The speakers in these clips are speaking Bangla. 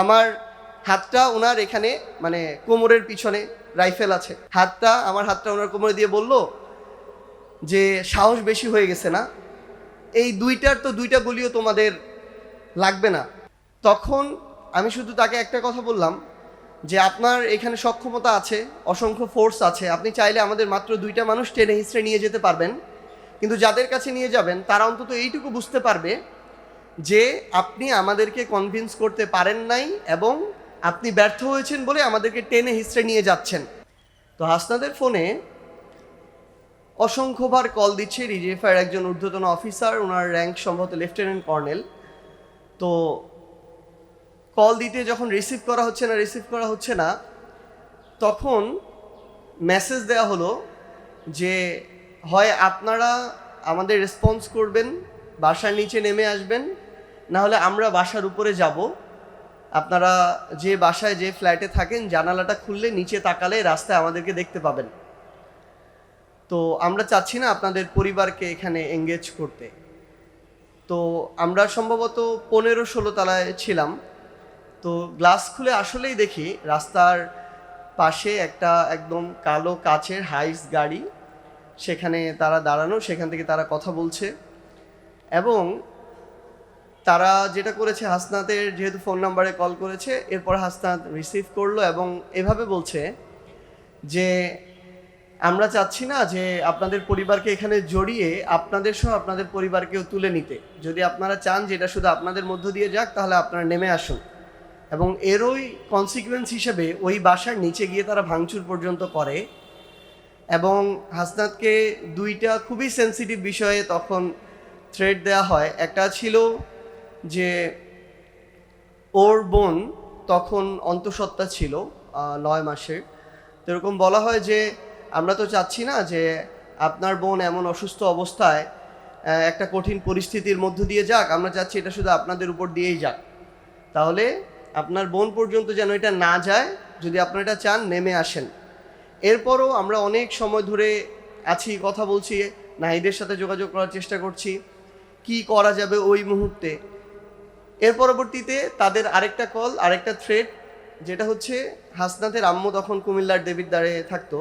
আমার হাতটা ওনার এখানে মানে কোমরের পিছনে রাইফেল আছে, আমার হাতটা ওনার কোমরে দিয়ে বলল যে সাহস বেশি হয়ে গেছে না, এই দুইটা গুলিও তোমাদের লাগবে না। তখন আমি শুধু তাকে একটা কথা বললাম যে আপনার এখানে সক্ষমতা আছে, অসংখ্য ফোর্স আছে, আপনি চাইলে আমাদের মাত্র 2টা মানুষ টেনে হিস্ট্রে নিয়ে যেতে পারবেন, কিন্তু যাদের কাছে নিয়ে যাবেন তারা অন্তত এইটুকু বুঝতে পারবে যে আপনি আমাদেরকে কনভিন্স করতে পারেন নাই এবং আপনি ব্যর্থ হয়েছেন বলে আমাদেরকে টেনে হিস্ট্রে নিয়ে যাচ্ছেন। তো হাসনাদের ফোনে অসংখ্যবার কল দিচ্ছে ডিজিএফআইয়ের একজন ঊর্ধ্বতন অফিসার, ওনার র্যাঙ্ক সম্ভবত লেফটেন্যান্ট কর্নেল। তো কল দিতে যখন রিসিভ করা হচ্ছে না তখন মেসেজ দেওয়া হলো যে হয় আপনারা আমাদের রেসপন্স করবেন, বাসার নিচে নেমে আসবেন, না হলে আমরা বাসার উপরে যাব, আপনারা যে বাসায় যে ফ্ল্যাটে থাকেন জানালাটা খুললে নিচে তাকালে রাস্তায় আমাদেরকে দেখতে পাবেন। তো আমরা চাচ্ছি না আপনাদের পরিবারকে এখানে এঙ্গেজ করতে। তো আমরা সম্ভবত 15-16 তলায় ছিলাম। তো গ্লাস খুলে আসলেই দেখি রাস্তার পাশে একটা একদম কালো কাচের হাইস গাড়ি, সেখানে তারা দাঁড়ানো, সেখান থেকে তারা কথা বলছে। এবং তারা যেটা করেছে, হাসনাতের যেহেতু ফোন নাম্বারে কল করেছে, এরপর হাসনাত রিসিভ করলো এবং এভাবে বলছে যে আমরা চাচ্ছি না যে আপনাদের পরিবারকে এখানে জড়িয়ে আপনাদের সহ আপনাদের পরিবারকেও তুলে নিতে। যদি আপনারা চান যে এটা শুধু আপনাদের মধ্য দিয়ে যাক তাহলে আপনারা নেমে আসুন। এবং এরই কনসিকুয়েন্স হিসেবে ওই বাসার নিচে গিয়ে তারা ভাঙচুর পর্যন্ত করে। এবং হাসনাতকে 2টা খুবই সেন্সিটিভ বিষয়ে তখন থ্রেট দেওয়া হয়। একটা ছিল যে ওর বোন তখন অন্তঃসত্ত্বা ছিল 9 মাসের। তো এরকম বলা হয় যে আমরা তো চাচ্ছি না যে আপনার বোন এমন অসুস্থ অবস্থায় একটা কঠিন পরিস্থিতির মধ্য দিয়ে যাক, আমরা চাচ্ছি এটা শুধু আপনাদের উপর দিয়েই যাক, তাহলে আপনার বোন পর্যন্ত যেন এটা না যায়, যদি আপনারা এটা চান নেমে আসেন। এরপরও আমরা অনেক সময় ধরে আছি, কথা বলছি, নাহিদের সাথে যোগাযোগ করার চেষ্টা করছি কি করা যাবে ওই মুহূর্তে। এর পরবর্তীতে তাদের আরেকটা কল, আরেকটা থ্রেট, যেটা হচ্ছে হাসনাতের আম্মু তখন কুমিল্লার দেবিদ্বারে থাকতো।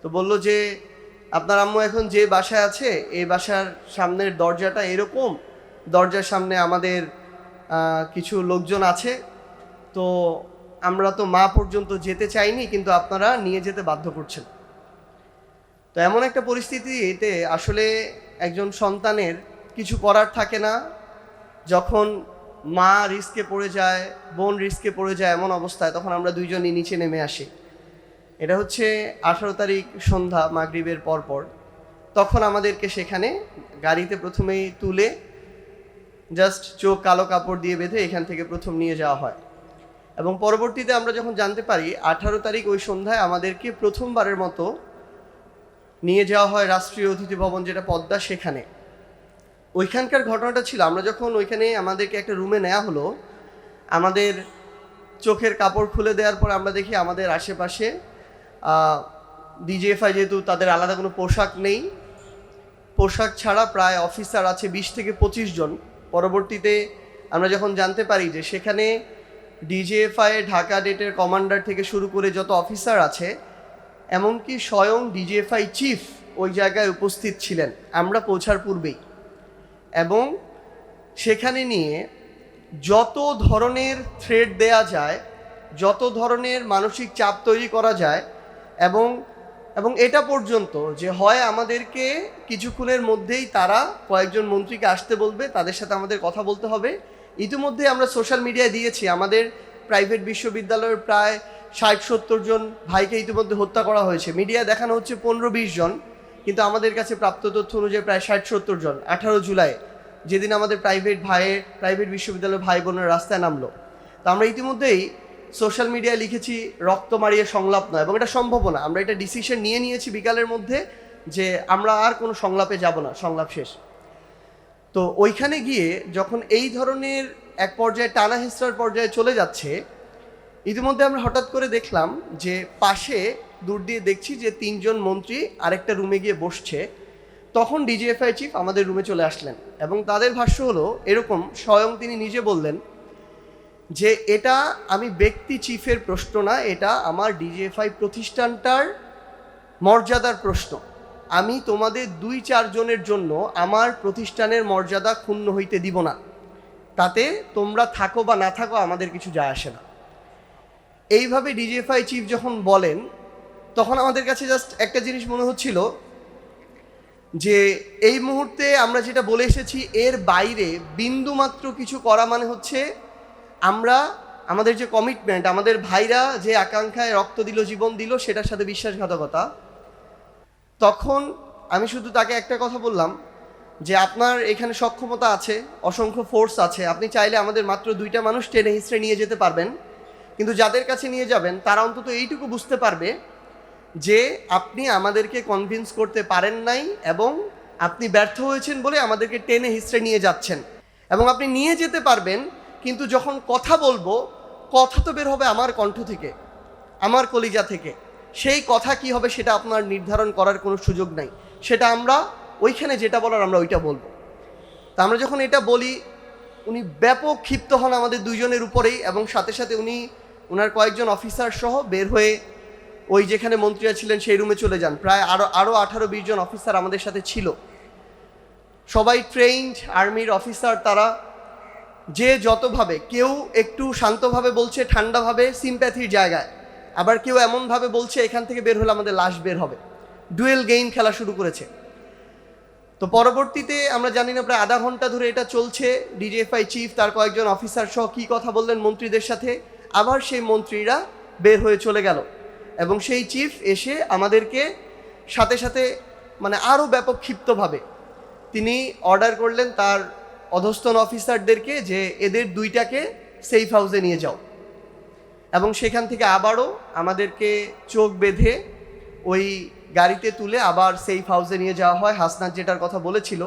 তো বলল যে আপনার আম্মু এখন যে বাসায় আছে এই বাসার সামনের দরজাটা এরকম, দরজার সামনে আমাদের কিছু লোকজন আছে, তো আমরা তো মা পর্যন্ত যেতে চাইনি, কিন্তু আপনারা নিয়ে যেতে বাধ্য করছেন। তো এমন একটা পরিস্থিতিতে আসলে একজন সন্তানের কিছু করার থাকে না। যখন মা রিস্কে পড়ে যায়, বোন রিস্কে পড়ে যায়, এমন অবস্থায় তখন আমরা দুইজনই নিচে নেমে আসি। এটা হচ্ছে 18 তারিখ সন্ধ্যা মাগরিবের পরপর। তখন আমাদেরকে সেখানে গাড়িতে প্রথমেই তুলে জাস্ট চোখ কালো কাপড় দিয়ে বেঁধে এখান থেকে প্রথম নিয়ে যাওয়া হয়। এবং পরবর্তীতে আমরা যখন জানতে পারি 18 তারিখ ওই সন্ধ্যায় আমাদেরকে প্রথমবারের মতো নিয়ে যাওয়া হয় রাষ্ট্রীয় অতিথি ভবন, যেটা পদ্মা, সেখানে। ওইখানকার ঘটনাটা ছিল, আমরা যখন ওইখানে আমাদেরকে একটা রুমে নেওয়া হলো, আমাদের চোখের কাপড় খুলে দেওয়ার পর আমরা দেখি আমাদের আশেপাশে ডিজিএফআই, যেহেতু তাদের আলাদা কোনো পোশাক নেই, পোশাক ছাড়া প্রায় অফিসার আছে 20 থেকে 25 জন। পরবর্তীতে আমরা যখন জানতে পারি যে সেখানে ডিজিএফআই ঢাকা ডেটের কমান্ডার থেকে শুরু করে যত অফিসার আছে, এমনকি স্বয়ং ডিজিএফআই চিফ ওই জায়গায় উপস্থিত ছিলেন আমরা পৌঁছার পূর্বেই। এবং সেখানে নিয়ে যত ধরনের থ্রেট দেয়া যায়, যত ধরনের মানসিক চাপ তৈরি করা যায়, এবং এটা পর্যন্ত যে হয় আমাদেরকে কিছুক্ষণের মধ্যেই তারা কয়েকজন মন্ত্রীকে আসতে বলবে, তাদের সাথে আমাদের কথা বলতে হবে। ইতিমধ্যে আমরা সোশ্যাল মিডিয়ায় দিয়েছি আমাদের প্রাইভেট বিশ্ববিদ্যালয়ের প্রায় 60-70 জন ভাইকে ইতিমধ্যে হত্যা করা হয়েছে। মিডিয়ায় দেখানো হচ্ছে 15-20 জন, কিন্তু আমাদের কাছে প্রাপ্ত তথ্য অনুযায়ী প্রায় 60-70 জন। 18 জুলাই যেদিন আমাদের প্রাইভেট বিশ্ববিদ্যালয়ের ভাই বোনের রাস্তায় নামলো, তো আমরা ইতিমধ্যেই সোশ্যাল মিডিয়ায় লিখেছি রক্ত মারিয়ে সংলাপ নয়, এবং এটা সম্ভব না। আমরা এটা ডিসিশন নিয়ে নিয়েছি বিকালের মধ্যে যে আমরা আর কোনো সংলাপে যাব না, সংলাপ শেষ। তো ওইখানে গিয়ে যখন এই ধরনের এক পর্যায়ে টানা হেঁচড়ার পর্যায়ে চলে যাচ্ছে, ইতিমধ্যে আমরা হঠাৎ করে দেখলাম যে পাশে দূর দিয়ে দেখছি যে 3 জন মন্ত্রী আরেকটা রুমে গিয়ে বসছে। তখন ডিজিএফআই চিফ আমাদের রুমে চলে আসলেন এবং তাদের ভাষ্য হলো এরকম, স্বয়ং তিনি নিজে বললেন যে এটা আমি ব্যক্তি চিফের প্রশ্ন না, এটা আমার ডিজিএফআই প্রতিষ্ঠানটার মর্যাদার প্রশ্ন। আমি তোমাদের 2-4 জনের জন্য আমার প্রতিষ্ঠানের মর্যাদা ক্ষুণ্ণ হইতে দিব না, তাতে তোমরা থাকো বা না থাকো আমাদের কিছু যায় আসে না। এইভাবে ডিজিএফআই চিফ যখন বলেন তখন আমাদের কাছে জাস্ট একটা জিনিস মনে হচ্ছিল যে এই মুহূর্তে আমরা যেটা বলে এসেছি এর বাইরে বিন্দুমাত্র কিছু করা মানে হচ্ছে আমরা আমাদের যে কমিটমেন্ট, আমাদের ভাইরা যে আকাঙ্ক্ষায় রক্ত দিল, জীবন দিল, সেটার সাথে বিশ্বাসঘাতকতা। তখন আমি শুধু তাকে একটা কথা বললাম যে আপনার এখানে সক্ষমতা আছে, অসংখ্য ফোর্স আছে, আপনি চাইলে আমাদের মাত্র 2টা মানুষ টেনে হিস্ট্রে নিয়ে যেতে পারবেন, কিন্তু যাদের কাছে নিয়ে যাবেন তারা অন্তত এইটুকু বুঝতে পারবে যে আপনি আমাদেরকে কনভিন্স করতে পারেন নাই এবং আপনি ব্যর্থ হয়েছেন বলে আমাদেরকে টেনে হিস্ট্রে নিয়ে যাচ্ছেন। এবং আপনি নিয়ে যেতে পারবেন, কিন্তু যখন কথা বলবো কথা তো বের হবে আমার কণ্ঠ থেকে, আমার কলিজা থেকে। সেই কথা কি হবে সেটা আপনার নির্ধারণ করার কোনো সুযোগ নাই, সেটা আমরা ওইখানে যেটা বলার আমরা ওইটা বলবো। তা আমরা যখন এটা বলি উনি ব্যাপক ক্ষিপ্ত হন আমাদের 2জনের উপরেই, এবং সাথে সাথে উনি ওনার কয়েকজন অফিসার সহ বের হয়ে ওই যেখানে মন্ত্রীরা ছিলেন সেই রুমে চলে যান। প্রায় আরও 18-20 জন অফিসার আমাদের সাথে ছিল, সবাই ট্রেইনড আর্মির অফিসার। তারা যে যতভাবে, কেউ একটু শান্তভাবে বলছে, ঠান্ডাভাবে, সিম্প্যাথির জায়গায়, আবার কেউ এমনভাবে বলছে এখান থেকে বের হলে আমাদের লাশ বের হবে। ডুয়েল গেইম খেলা শুরু করেছে। তো পরবর্তীতে আমরা জানি না প্রায় আধা ঘন্টা ধরে এটা চলছে। ডিজিএফআই চিফ তার কয়েকজন অফিসার সহ কী কথা বললেন মন্ত্রীদের সাথে, আবার সেই মন্ত্রীরা বের হয়ে চলে গেল এবং সেই চিফ এসে আমাদেরকে সাথে সাথে মানে আরও ব্যাপক ক্ষিপ্তভাবে তিনি অর্ডার করলেন তার অধস্তন অফিসারদেরকে যে এদের 2টাকে সেফ হাউসে নিয়ে যাও, এবং সেখান থেকে আবারও আমাদেরকে চোখ বেঁধে ওই গাড়িতে তুলে আবার সেফ হাউসে নিয়ে যাওয়া হয়। হাসনাত যেটার কথা বলেছিল,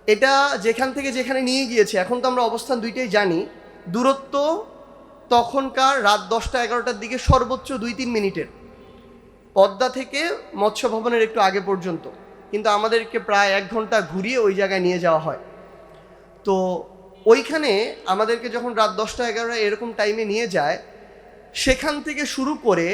এটা যেখান থেকে যেখানে নিয়ে গিয়েছে, এখন তো আমরা অবস্থান 2টাই জানি, দূরত্ব তখনকার রাত 10টা-11টার দিকে সর্বোচ্চ 2-3 মিনিটের, পদ্মা থেকে মৎস্য ভবনের একটু আগে পর্যন্ত, কিন্তু আমাদেরকে প্রায় 1 ঘন্টা ঘুরিয়ে ওই জায়গায় নিয়ে যাওয়া হয়। তো ওইখানে আমাদেরকে যখন রাত 10টা-11টা এরকম টাইমে নিয়ে যায়, সেখান থেকে শুরু করে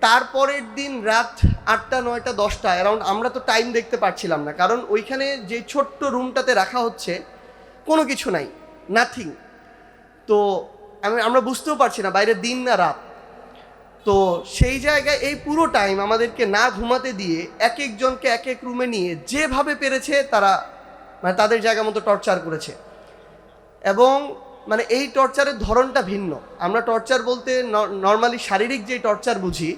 তারপরের দিন রাত 8টা-9টা-10টা অ্যারাউন্ড, আমরা তো টাইম দেখতে পাচ্ছিলাম না, কারণ ওইখানে যে ছোট্ট রুমটাতে রাখা হচ্ছে কোনো কিছু নাই, নাথিং। তো আমরা বুঝতেও পারছি না বাইরে দিন না রাত। তো সেই জায়গায় এই পুরো টাইম আমাদেরকে না ঘুমাতে দিয়ে এক একজনকে এক এক রুমে নিয়ে যেভাবে পেরেছে তারা মানে তাদের জায়গা মতো টর্চার করেছে। এবং মানে এই টর্চারের ধরনটা ভিন্ন। আমরা টর্চার বলতে নর্মালি শারীরিক যে টর্চার বুঝি,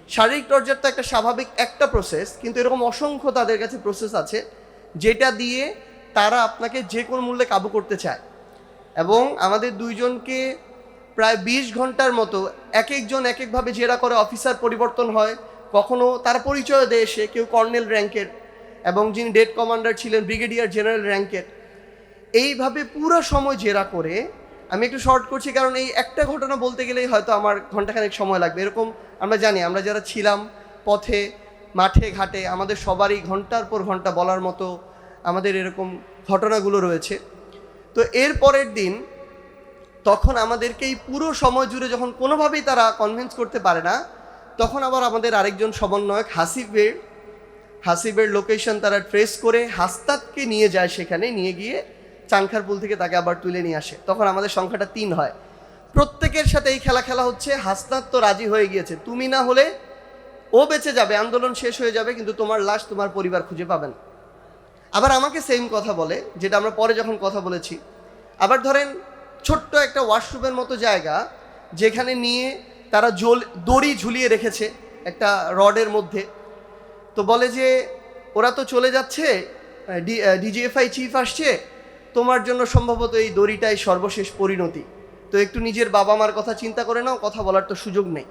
শারীরিক টর্চার তো একটা স্বাভাবিক একটা প্রসেস, কিন্তু এরকম অসংখ্য তাদের কাছে প্রসেস আছে যেটা দিয়ে তারা আপনাকে যে কোনো মূল্যে কাবু করতে চায়। এবং আমাদের 2জনকে প্রায় 20 ঘন্টার মতো এক একজন এক একভাবে জেরা করে, অফিসার পরিবর্তন হয়, কখনো তার পরিচয় দেয় এসে, কেউ কর্নেল র্যাঙ্কের এবং যিনি ডেড কমান্ডার ছিলেন ব্রিগেডিয়ার জেনারেল র্যাঙ্কের। এইভাবে পুরো সময় জেরা করে, আমি একটু শর্ট করছি কারণ এই একটা ঘটনা বলতে গেলেই হয়তো আমার ঘন্টাখানেক সময় লাগবে। এরকম আমরা জানি, আমরা যারা ছিলাম পথে মাঠে ঘাটে, আমাদের সবারই ঘন্টার পর ঘন্টা বলার মতো আমাদের এরকম ঘটনাগুলো রয়েছে। তো এর পরের দিন তখন আমাদেরকে এই পুরো সময় জুড়ে যখন কোনোভাবেই তারা কনভিন্স করতে পারে না, তখন আবার আমাদের আরেকজন সমন্বয়ক হাসিবের লোকেশন তারা ট্রেস করে হাসনাতকে নিয়ে যায়, সেখানে নিয়ে গিয়ে চানখারপুল থেকে তাকে আবার তুলে নিয়ে আসে। তখন আমাদের সংখ্যাটা 3 হয়। প্রত্যেকের সাথে এই খেলা হচ্ছে। হাসনাত তো রাজি হয়ে গিয়েছে, তুমি না হলে ও বেঁচে যাবে, আন্দোলন শেষ হয়ে যাবে, কিন্তু তোমার লাশ তোমার পরিবার খুঁজে পাবেন। আবার আমাকে সেম কথা বলে, যেটা আমরা পরে যখন কথা বলেছি। আবার ধরেন ছোট্ট একটা ওয়াশরুমের মতো জায়গা যেখানে নিয়ে তারা দড়ি ঝুলিয়ে রেখেছে একটা রডের মধ্যে। তো বলে যে ওরা তো চলে যাচ্ছে, ডিজিএফআই চিফ আসছে, তোমার জন্য সম্ভবত এই দড়িটাই সর্বশেষ পরিণতি, তো একটু নিজের বাবা মার কথা চিন্তা করে নাও, কথা বলার তো সুযোগ নেই।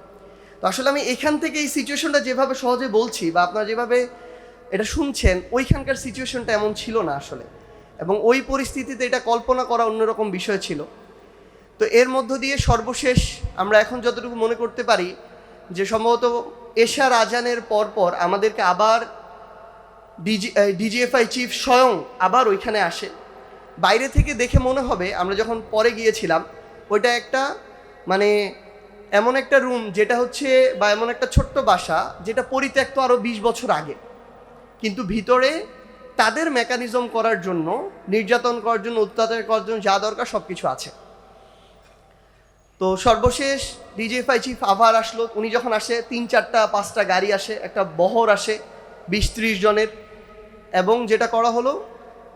তো আসলে আমি এখান থেকে এই সিচুয়েশনটা যেভাবে সহজে বলছি বা আপনারা যেভাবে এটা শুনছেন, ওইখানকার সিচুয়েশনটা এমন ছিল না আসলে, এবং ওই পরিস্থিতিতে এটা কল্পনা করা অন্যরকম বিষয় ছিল। তো এর মধ্য দিয়ে সর্বশেষ আমরা এখন যতটুকু মনে করতে পারি যে সম্ভবত এশার আজানের পরপর আমাদেরকে আবার ডিজিএফআই চিফ স্বয়ং আবার ওইখানে আসে। বাইরে থেকে দেখে মনে হবে, আমরা যখন পরে গিয়েছিলাম ওইটা একটা মানে এমন একটা রুম যেটা হচ্ছে বা এমন একটা ছোট্ট বাসা যেটা পরিত্যক্ত আরও 20 বছর আগে, কিন্তু ভিতরে তাদের মেকানিজম করার জন্য, নির্যাতন করার জন্য, অত্যাচার করার জন্য যা দরকার সব কিছু আছে। তো সর্বশেষ ডিজিএফআই চিফ আবার আসলো। উনি যখন আসে 3-4-5টা গাড়ি আসে, একটা বহর আসে 20-30 জনের, এবং যেটা করা হলো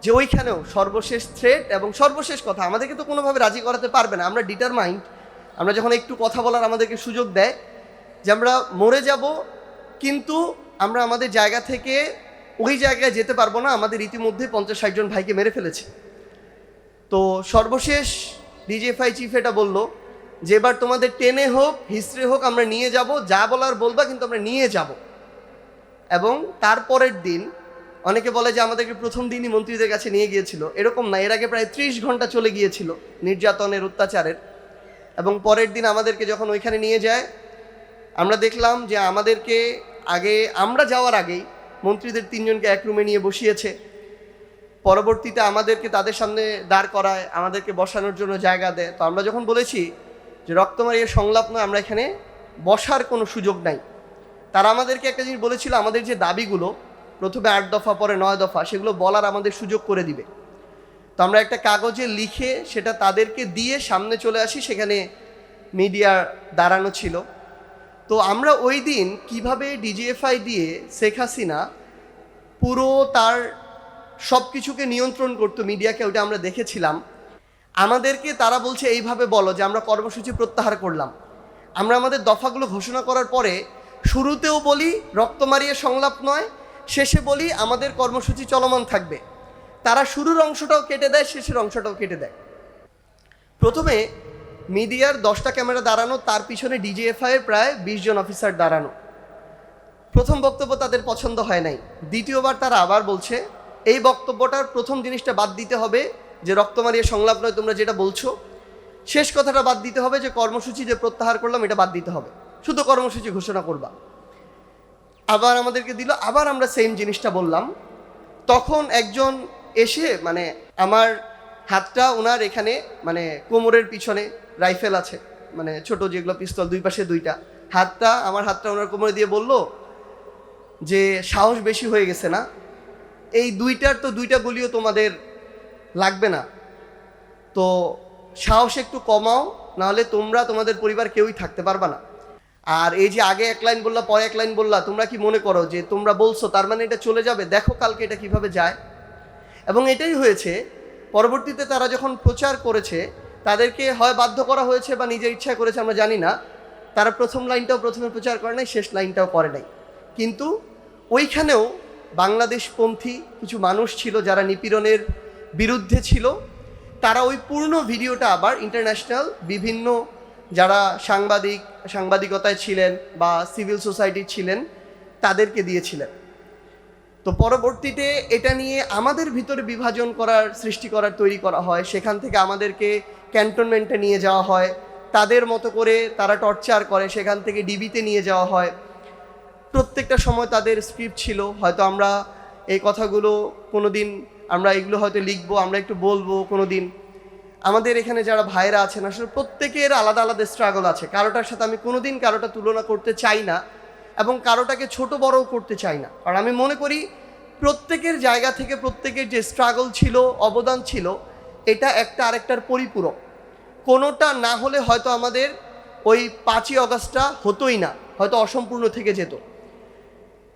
যে ওইখানেও সর্বশেষ থ্রেট এবং সর্বশেষ কথা, আমাদেরকে তো কোনোভাবে রাজি করাতে পারবে না, আমরা ডিটারমাইন্ড। আমরা যখন একটু কথা বলার আমাদেরকে সুযোগ দেয় যে আমরা মরে যাব, কিন্তু আমরা আমাদের জায়গা থেকে ওই জায়গায় যেতে পারবো না, আমাদের ইতিমধ্যে 50-60 জন ভাইকে মেরে ফেলেছে। তো সর্বশেষ ডিজিএফআই চিফ এটা বলল যে এবার তোমাদের টেনে হোক হিস্ট্রি হোক আমরা নিয়ে যাব, যা বলার বলবা, কিন্তু আমরা নিয়ে যাব। এবং তারপরের দিন অনেকে বলে যে আমাদেরকে প্রথম দিনই মন্ত্রীদের কাছে নিয়ে গিয়েছিল, এরকম না, এর আগে প্রায় 30 ঘন্টা চলে গিয়েছিল নির্যাতনের, অত্যাচারের। এবং পরের দিন আমাদেরকে যখন ওইখানে নিয়ে যায়, আমরা দেখলাম যে আমাদেরকে আগে, আমরা যাওয়ার আগেই মন্ত্রীদের 3 জনকে এক রুমে নিয়ে বসিয়েছে। পরবর্তীতে আমাদেরকে তাদের সামনে দাঁড় করায়, আমাদেরকে বসানোর জন্য জায়গা দেয়। তো আমরা যখন বলেছি যে রক্তমারিয়া সংলাপ নয়, আমরা এখানে বসার কোনো সুযোগ নাই, তারা আমাদেরকে একটা জিনিস বলেছিল, আমাদের যে দাবিগুলো প্রথমে 8 দফা পরে 9 দফা, সেগুলো বলার আমাদের সুযোগ করে দিবে। তো আমরা একটা কাগজে লিখে সেটা তাদেরকে দিয়ে সামনে চলে আসি, সেখানে মিডিয়া দাঁড়ানো ছিল। তো আমরা ওই দিন কীভাবে ডিজিএফআই দিয়ে শেখ হাসিনা পুরো তার সব কিছুকে নিয়ন্ত্রণ করতো, মিডিয়াকে, ওইটা আমরা দেখেছিলাম। আমাদেরকে তারা বলছে এইভাবে বলো যে আমরা কর্মসূচি প্রত্যাহার করলাম। আমরা আমাদের দফাগুলো ঘোষণা করার পরে শুরুতেও বলি রক্তমারিয়া সংলাপ নয়, শেষে বলি আমাদের কর্মসূচি চলমান থাকবে। তারা শুরুর অংশটাও কেটে দেয়, শেষের অংশটাও কেটে দেয়। প্রথমে মিডিয়ার 10টা ক্যামেরা দাঁড়ানো, তার পিছনে ডিজিএফআই এর প্রায় 20 জন অফিসার দাঁড়ানো। প্রথম বক্তব্য তাদের পছন্দ হয় নাই, দ্বিতীয়বার তারা আবার বলছে এই বক্তব্যটার প্রথম জিনিসটা বাদ দিতে হবে যে রক্তমারিয়া সংলাপ নয় তোমরা যেটা বলছো, শেষ কথাটা বাদ দিতে হবে যে কর্মসূচি যে প্রত্যাহার করলাম এটা বাদ দিতে হবে, শুধু কর্মসূচি ঘোষণা করবা। আবার আমাদেরকে দিল, আবার আমরা সেম জিনিসটা বললাম। তখন একজন এসে, মানে আমার হাতটা ওনার এখানে, মানে কোমরের পিছনে রাইফেল আছে, মানে ছোট যেগুলো পিস্তল, 2 পাশে 2টা, আমার হাতটা ওনার কোমরে দিয়ে বলল যে সাহস বেশি হয়ে গেছে না, এই 2টার তো 2টা গুলিও তোমাদের লাগবে না, তো সাহস একটু কমাও, নাহলে তোমরা তোমাদের পরিবার কেউই থাকতে পারবা না। আর এই যে আগে 1 লাইন বললা পরে 1 লাইন বললা, তোমরা কি মনে করো যে তোমরা বলছো তার মানে এটা চলে যাবে? দেখো কালকে এটা কিভাবে যায়। এবং এটাই হয়েছে। পরবর্তীতে তারা যখন প্রচার করেছে, তাদেরকে হয় বাধ্য করা হয়েছে বা নিজের ইচ্ছা করেছে, আমরা জানি না। তারা প্রথম লাইনটাও প্রথমে প্রচার করে নাই, শেষ লাইনটাও করে নাই। কিন্তু ওইখানেও বাংলাদেশপন্থী কিছু মানুষ ছিল যারা নিপীড়নের বিরুদ্ধে ছিল। তারা ওই পূর্ণ ভিডিওটা আবার ইন্টারন্যাশনাল বিভিন্ন যারা সাংবাদিকতায় ছিলেন বা সিভিল সোসাইটি ছিলেন তাদেরকে দিয়েছিলেন। তো পরবর্তীতে এটা নিয়ে আমাদের ভিতরে বিভাজন সৃষ্টি করার তৈরি করা হয়। সেখান থেকে আমাদেরকে ক্যান্টনমেন্টে নিয়ে যাওয়া হয়, তাদের মতো করে তারা টর্চার করে, সেখান থেকে ডিবিতে নিয়ে যাওয়া হয়। প্রত্যেকটা সময় তাদের স্ক্রিপ্ট ছিল, হয়তো আমরা এই কথাগুলো কোনো দিন আমরা এগুলো হয়তো লিখবো, আমরা একটু বলবো কোনো দিন। আমাদের এখানে যারা ভাইরা আছেন, আসলে প্রত্যেকের আলাদা আলাদা স্ট্রাগল আছে। কারোটার সাথে আমি কোনোদিন কারোটা তুলনা করতে চাই না এবং কারোটাকে ছোট বড়ও করতে চাই না, কারণ আমি মনে করি প্রত্যেকের জায়গা থেকে প্রত্যেকের যে স্ট্রাগল ছিল, অবদান ছিল, এটা একটা আরেকটার পরিপূরক। কোনোটা না হলে হয়তো আমাদের ওই 5ই অগাস্টটা হতোই না, হয়তো অসম্পূর্ণ থেকে যেত।